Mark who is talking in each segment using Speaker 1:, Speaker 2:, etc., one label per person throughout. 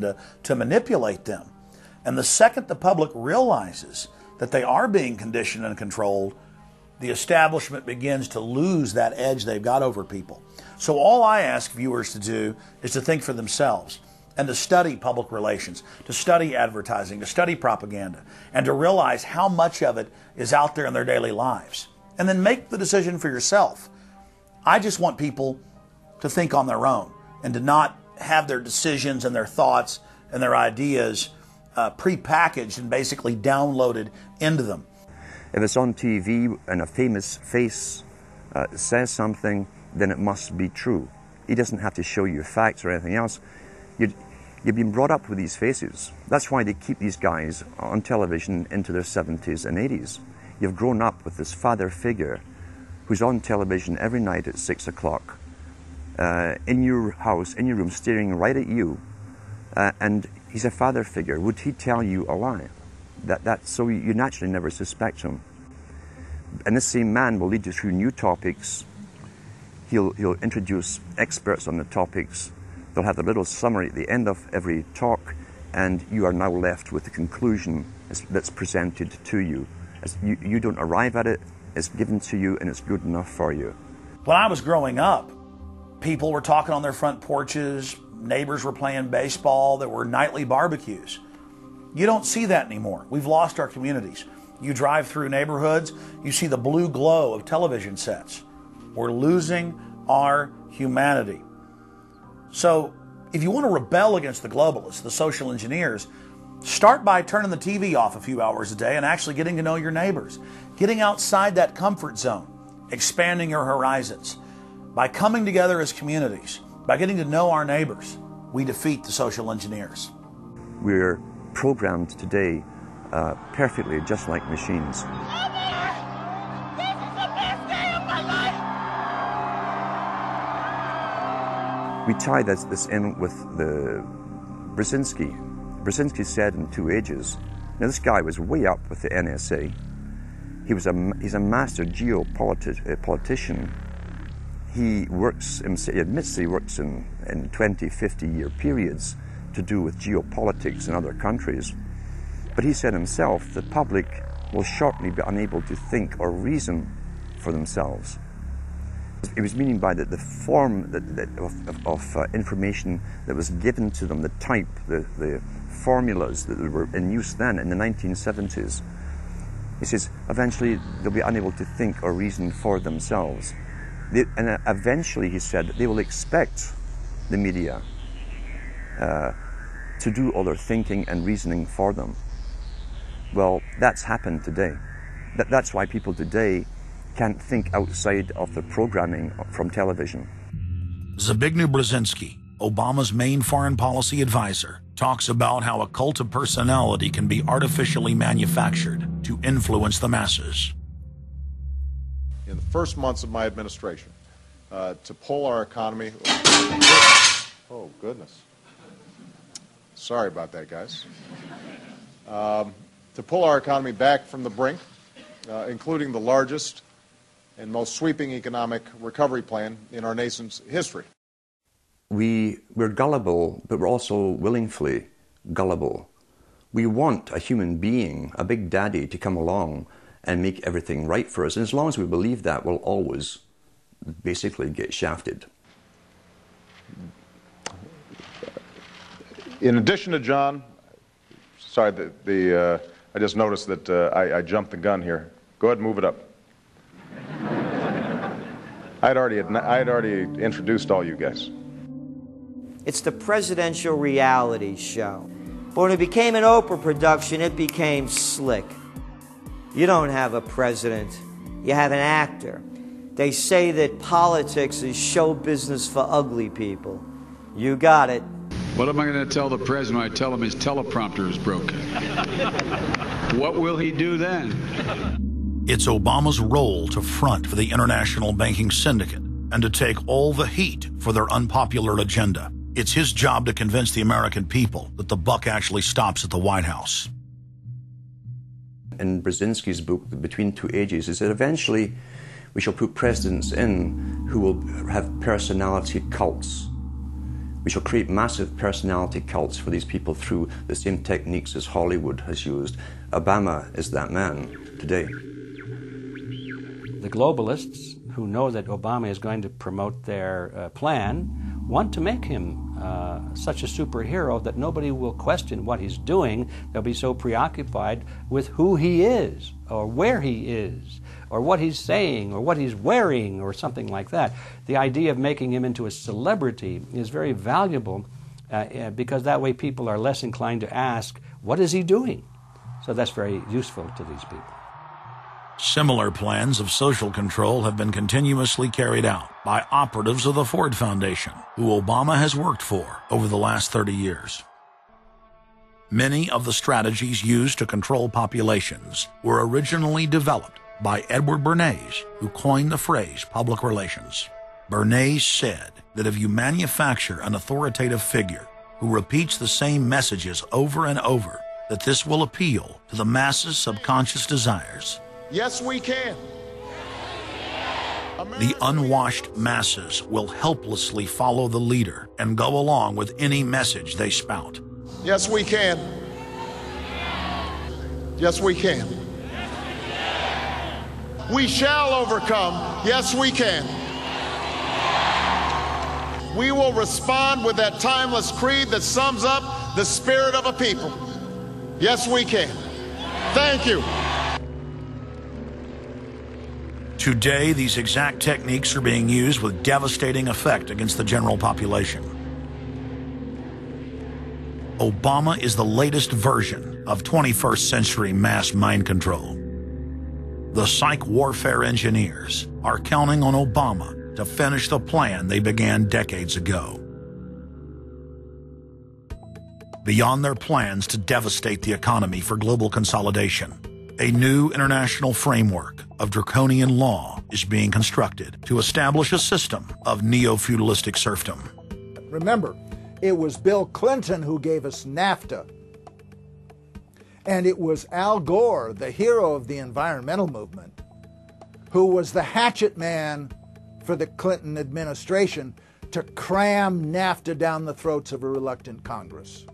Speaker 1: to manipulate them. And the second the public realizes that they are being conditioned and controlled, the establishment begins to lose that edge they've got over people. So all I ask viewers to do is to think for themselves and to study public relations, to study advertising, to study propaganda, and to realize how much of it is out there in their daily lives. And then make the decision for yourself. I just want people to think on their own and to not have their decisions and their thoughts and their ideas pre-packaged and basically downloaded into them.
Speaker 2: If it's on TV and a famous face says something, then it must be true. He doesn't have to show you facts or anything else. You've been brought up with these faces. That's why they keep these guys on television into their 70s and 80s. You've grown up with this father figure who's on television every night at 6 o'clock, in your house, in your room, staring right at you, and he's a father figure. Would he tell you a lie? So you naturally never suspect him. And this same man will lead you through new topics. He'll introduce experts on the topics. They'll have a little summary at the end of every talk, and you are now left with the conclusion that's presented to you. You don't arrive at it, it's given to you, and it's good enough for you.
Speaker 1: When I was growing up, people were talking on their front porches, neighbors were playing baseball, there were nightly barbecues. You don't see that anymore. We've lost our communities. You drive through neighborhoods, you see the blue glow of television sets. We're losing our humanity. So if you want to rebel against the globalists, the social engineers, start by turning the TV off a few hours a day and actually getting to know your neighbors. Getting outside that comfort zone, expanding your horizons. By coming together as communities, by getting to know our neighbors, we defeat the social engineers.
Speaker 2: We're programmed today perfectly just like machines. We tie this in with the Brzezinski. Brzezinski said in 2 Ages, now this guy was way up with the NSA. He's a master geopolitician. He admits he works in 20, 50-year periods to do with geopolitics in other countries. But he said himself, the public will shortly be unable to think or reason for themselves. He was meaning by the form of information that was given to them, the type, the formulas that were in use then in the 1970s. He says, eventually they'll be unable to think or reason for themselves. And eventually, he said, they will expect the media to do all their thinking and reasoning for them. Well, that's happened today. That's why people today can't think outside of the programming from television.
Speaker 1: Zbigniew Brzezinski, Obama's main foreign policy advisor, talks about how a cult of personality can be artificially manufactured to influence the masses.
Speaker 3: In the first months of my administration, to pull our economy... Oh, goodness. Sorry about that, guys. To pull our economy back from the brink, including the largest and most sweeping economic recovery plan in our nation's history.
Speaker 2: We're gullible, but we're also willingly gullible. We want a human being, a big daddy, to come along and make everything right for us. And as long as we believe that, we'll always basically get shafted.
Speaker 3: In addition to John, sorry, I just noticed that I jumped the gun here. Go ahead and move it up. I'd already introduced all you guys.
Speaker 4: It's the presidential reality show. But when it became an Oprah production, it became slick. You don't have a president, you have an actor. They say that politics is show business for ugly people. You got it.
Speaker 5: What am I going to tell the president when I tell him his teleprompter is broken? What will he do then?
Speaker 1: It's Obama's role to front for the international banking syndicate and to take all the heat for their unpopular agenda. It's his job to convince the American people that the buck actually stops at the White House.
Speaker 2: In Brzezinski's book, Between Two Ages, is that eventually we shall put presidents in who will have personality cults, We shall create massive personality cults for these people through the same techniques as Hollywood has used. Obama is that man today.
Speaker 6: The globalists, who know that Obama is going to promote their plan, want to make him such a superhero that nobody will question what he's doing. They'll be so preoccupied with who he is, or where he is, or what he's saying, or what he's wearing, or something like that. The idea of making him into a celebrity is very valuable because that way people are less inclined to ask, what is he doing? So that's very useful to these people.
Speaker 1: Similar plans of social control have been continuously carried out by operatives of the Ford Foundation, who Obama has worked for over the last 30 years. Many of the strategies used to control populations were originally developed by Edward Bernays, who coined the phrase public relations. Bernays said that if you manufacture an authoritative figure who repeats the same messages over and over, that this will appeal to the masses' subconscious desires.
Speaker 3: Yes, we can.
Speaker 1: The unwashed masses will helplessly follow the leader and go along with any message they spout.
Speaker 3: Yes, we can. Yes, we can. We shall overcome. Yes, we can. We will respond with that timeless creed that sums up the spirit of a people. Yes, we can. Thank you.
Speaker 1: Today, these exact techniques are being used with devastating effect against the general population. Obama is the latest version of 21st century mass mind control. The psych warfare engineers are counting on Obama to finish the plan they began decades ago. Beyond their plans to devastate the economy for global consolidation, a new international framework of draconian law is being constructed to establish a system of neo-feudalistic serfdom.
Speaker 7: Remember, it was Bill Clinton who gave us NAFTA. And it was Al Gore, the hero of the environmental movement, who was the hatchet man for the Clinton administration to cram NAFTA down the throats of a reluctant Congress.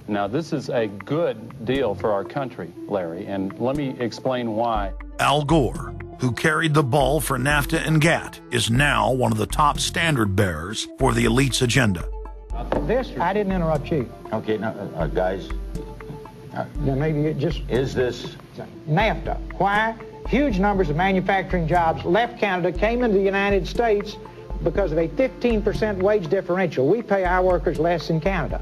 Speaker 8: Now, this is a good deal for our country, Larry, and let me explain why.
Speaker 1: Al Gore, who carried the ball for NAFTA and GATT, is now one of the top standard bearers for the elite's agenda.
Speaker 9: I didn't interrupt you.
Speaker 10: Okay, now, guys.
Speaker 9: Now maybe it just...
Speaker 10: Is this...
Speaker 9: NAFTA. Why? Huge numbers of manufacturing jobs left Canada, came into the United States because of a 15% wage differential. We pay our workers less in Canada.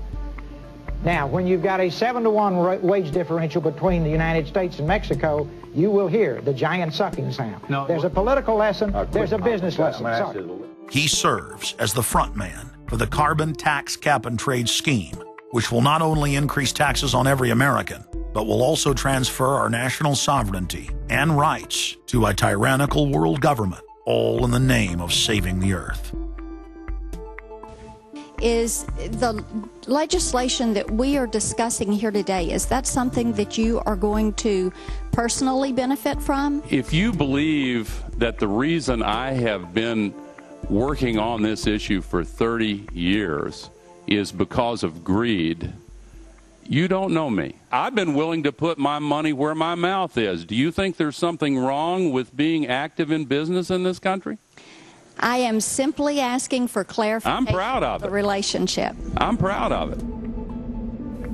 Speaker 9: Now, when you've got a 7-to-1 wage differential between the United States and Mexico, you will hear the giant sucking sound. No, there's a political lesson, there's a business lesson. Sorry.
Speaker 1: He serves as the front man for the carbon tax cap and trade scheme, which will not only increase taxes on every American, but will also transfer our national sovereignty and rights to a tyrannical world government, all in the name of saving the earth.
Speaker 11: Is the legislation that we are discussing here today, is that something that you are going to personally benefit from?
Speaker 8: If you believe that the reason I have been working on this issue for 30 years is because of greed, you don't know me. I've been willing to put my money where my mouth is. Do you think there's something wrong with being active in business in this country?
Speaker 11: I am simply asking for clarification.
Speaker 8: I'm proud of it.
Speaker 11: The relationship.
Speaker 8: I'm proud of it.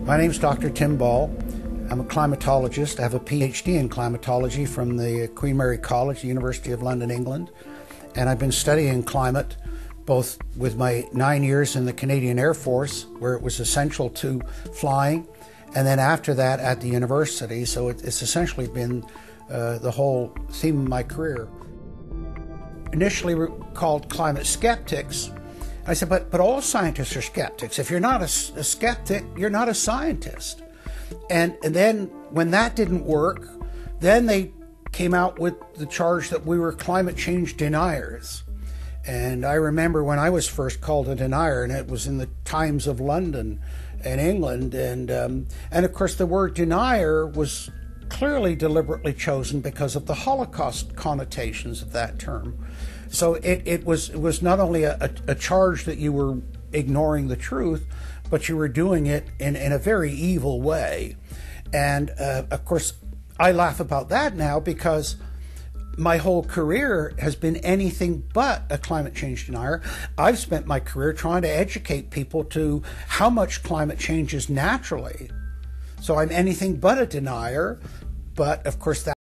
Speaker 12: My name's Dr. Tim Ball. I'm a climatologist. I have a PhD in climatology from the Queen Mary College, the University of London, England. And I've been studying climate both with my 9 years in the Canadian Air Force, where it was essential to flying, and then after that at the university. So it's essentially been the whole theme of my career. Initially called climate skeptics. I said, but all scientists are skeptics. If you're not a skeptic, you're not a scientist. And then when that didn't work, then they came out with the charge that we were climate change deniers. And I remember when I was first called a denier, and it was in the Times of London and England. And of course, the word denier was clearly deliberately chosen because of the Holocaust connotations of that term. So it was not only a charge that you were ignoring the truth, but you were doing it in a very evil way. And of course, I laugh about that now because my whole career has been anything but a climate change denier. I've spent my career trying to educate people to how much climate changes naturally. So I'm anything but a denier, but of course that